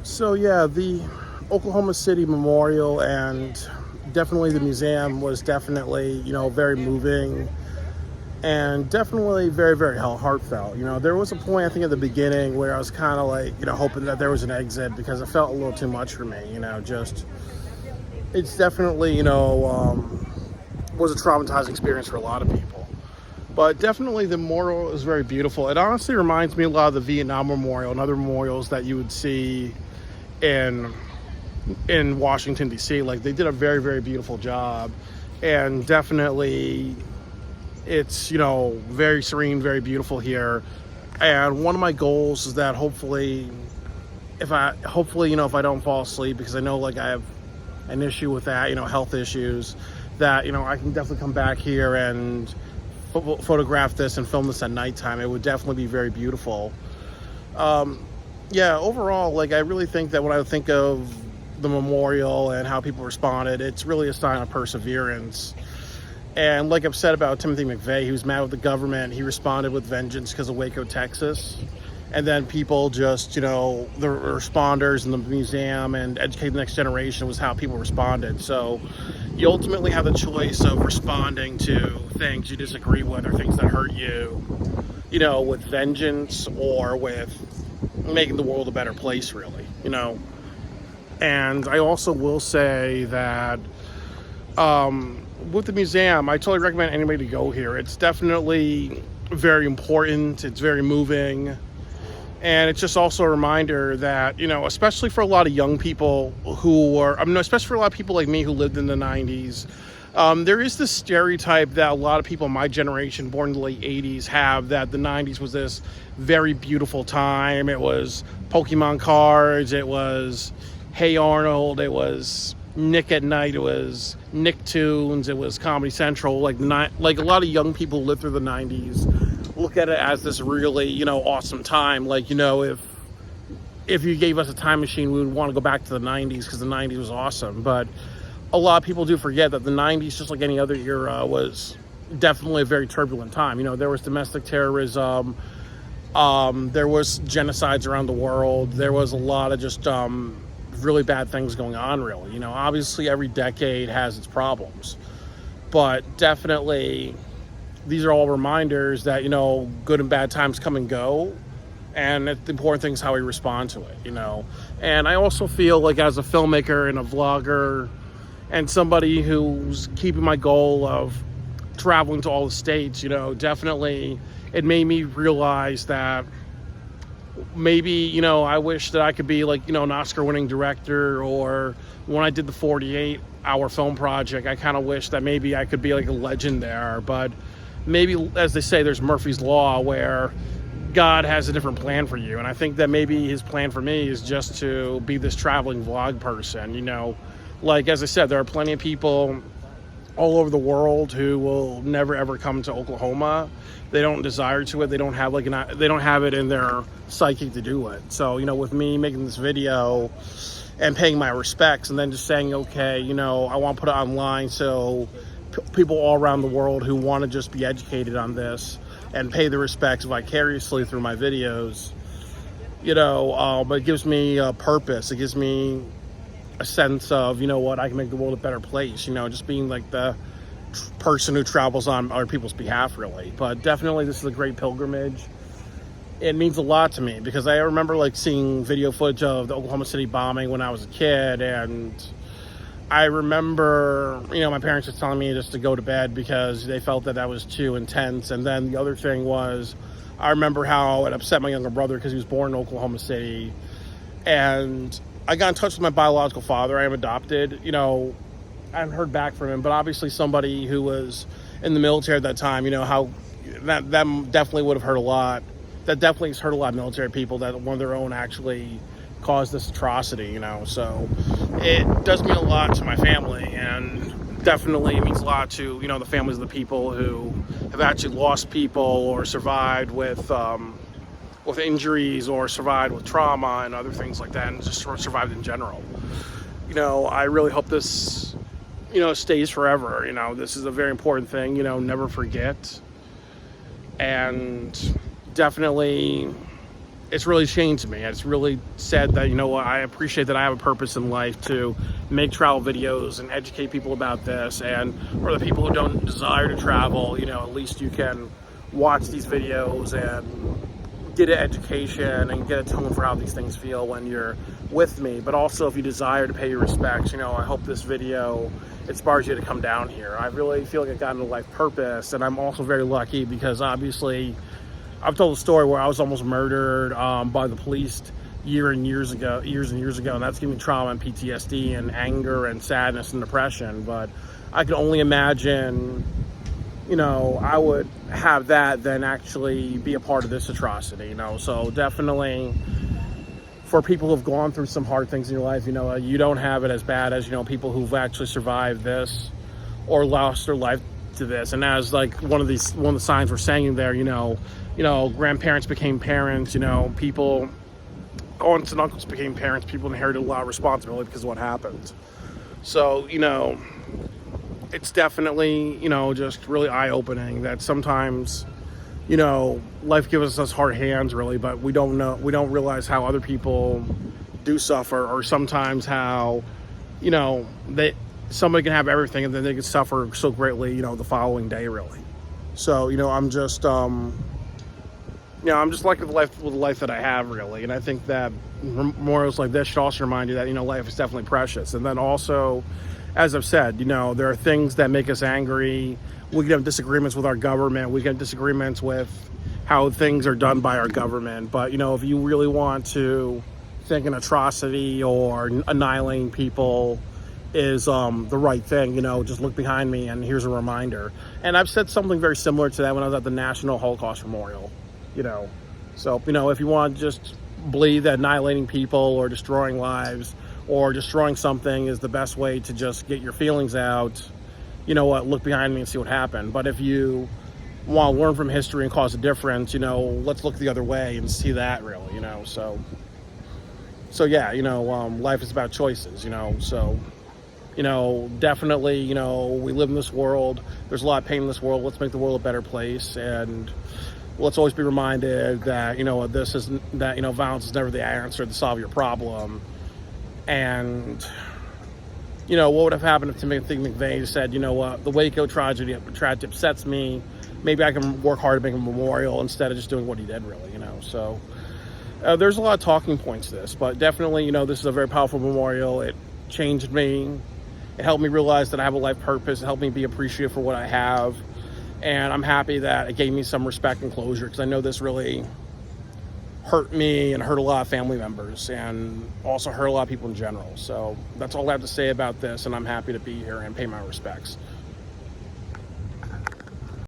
So yeah, the Oklahoma City Memorial and definitely the museum was definitely, very moving and definitely very, very heartfelt. There was a point I think at the beginning where I was kind of like, hoping that there was an exit because it felt a little too much for me. Just it's definitely, was a traumatizing experience for a lot of people. But definitely the memorial is very beautiful. It honestly reminds me a lot of the Vietnam Memorial and other memorials that you would see in Washington D.C. Like they did a very, very beautiful job, and definitely it's very serene, very beautiful here. And one of my goals is that if I don't fall asleep, because I know like I have an issue with that, health issues, that I can definitely come back here and photograph this and film this at nighttime. It would definitely be very beautiful. Yeah, overall, like I really think that when I think of the memorial and how people responded, it's really a sign of perseverance. And like I've said about Timothy McVeigh, he was mad with the government. He responded with vengeance because of Waco, Texas. And then people just, the responders in the museum and educate the next generation was how people responded. So you ultimately have the choice of responding to things you disagree with or things that hurt you, with vengeance or with making the world a better place, really, And I also will say that with the museum, I totally recommend anybody to go here. It's definitely very important. It's very moving. And it's just also a reminder that, especially for a lot of young people especially for a lot of people like me who lived in the 90s, there is this stereotype that a lot of people in my generation, born in the late 80s, have, that the 90s was this very beautiful time. It was Pokemon cards, it was Hey Arnold, it was Nick at Night, it was Nicktoons, it was Comedy Central. Like a lot of young people lived through the 90s look at it as this really, awesome time. Like, if you gave us a time machine, we would want to go back to the 90s because the 90s was awesome. But a lot of people do forget that the 90s, just like any other era, was definitely a very turbulent time. There was domestic terrorism, there was genocides around the world, there was a lot of just really bad things going on, really. Obviously every decade has its problems, but definitely these are all reminders that, good and bad times come and go, and the important thing is how we respond to it, And I also feel like, as a filmmaker and a vlogger and somebody who's keeping my goal of traveling to all the states, definitely it made me realize that maybe, I wish that I could be like, an Oscar-winning director. Or when I did the 48-hour film project, I kind of wish that maybe I could be like a legend there. But maybe, as they say, there's Murphy's Law, where God has a different plan for you. And I think that maybe his plan for me is just to be this traveling vlog person, Like, as I said, there are plenty of people all over the world who will never ever come to Oklahoma. They don't desire to it. They don't have they don't have it in their psyche to do it. So, with me making this video and paying my respects, and then just saying, okay, I want to put it online so people all around the world who want to just be educated on this and pay the respects vicariously through my videos, but it gives me a purpose. It gives me a sense of, I can make the world a better place, just being like the person who travels on other people's behalf, really. But definitely this is a great pilgrimage. It means a lot to me because I remember seeing video footage of the Oklahoma City bombing when I was a kid, and I remember, my parents just telling me just to go to bed because they felt that was too intense. And then the other thing was, I remember how it upset my younger brother because he was born in Oklahoma City, and I got in touch with my biological father. I am adopted. I haven't heard back from him, but obviously somebody who was in the military at that time, how that definitely would have hurt a lot. That definitely has hurt a lot of military people, that one of their own actually caused this atrocity, So it does mean a lot to my family, and definitely it means a lot to, the families of the people who have actually lost people or survived with injuries or survived with trauma and other things like that, and just survived in general. I really hope this, stays forever. This is a very important thing, never forget. And definitely it's really changed me. It's really said that, you know what, I appreciate that I have a purpose in life to make travel videos and educate people about this. And for the people who don't desire to travel, you know, at least you can watch these videos and get an education and get a tone for how these things feel when you're with me. But also, if you desire to pay your respects, you know, I hope this video inspires you to come down here. I really feel like I got into life purpose, and I'm also very lucky because obviously I've told a story where I was almost murdered by the police years and years ago, and that's giving me trauma and PTSD and anger and sadness and depression. But I can only imagine, you know, I would have that than actually be a part of this atrocity, you know. So definitely for people who've gone through some hard things in your life, you know, you don't have it as bad as, you know, people who've actually survived this or lost their life to this. And as like one of the signs we're saying there, you know, grandparents became parents, you know, people, aunts and uncles became parents, people inherited a lot of responsibility because of what happened. So, you know, it's definitely, you know, just really eye-opening that sometimes, you know, life gives us hard hands really, but we don't realize how other people do suffer, or sometimes how, you know, somebody can have everything and then they can suffer so greatly, you know, the following day really. So, you know, I'm just lucky with the life that I have really. And I think that memorials like this should also remind you that, you know, life is definitely precious. And then also, as I've said, you know, there are things that make us angry. We can have disagreements with our government. We can have disagreements with how things are done by our government. But, you know, if you really want to think an atrocity or annihilating people is the right thing, you know, just look behind me and here's a reminder. And I've said something very similar to that when I was at the National Holocaust Memorial, you know. So, you know, if you want to just believe that annihilating people or destroying lives or destroying something is the best way to just get your feelings out, you know what, look behind me and see what happened. But if you want to learn from history and cause a difference, you know, let's look the other way and see that really, you know. So yeah, you know, life is about choices, you know. So, you know, definitely, you know, we live in this world. There's a lot of pain in this world. Let's make the world a better place. And let's always be reminded that, you know, violence is never the answer to solve your problem. And, you know, what would have happened if Timothy McVeigh said, you know what, the Waco tragedy upsets me. Maybe I can work hard to make a memorial instead of just doing what he did, really, you know. So there's a lot of talking points to this, but definitely, you know, this is a very powerful memorial. It changed me. It helped me realize that I have a life purpose. It helped me be appreciative for what I have. And I'm happy that it gave me some respect and closure, because I know this really hurt me and hurt a lot of family members and also hurt a lot of people in general. So that's all I have to say about this, and I'm happy to be here and pay my respects.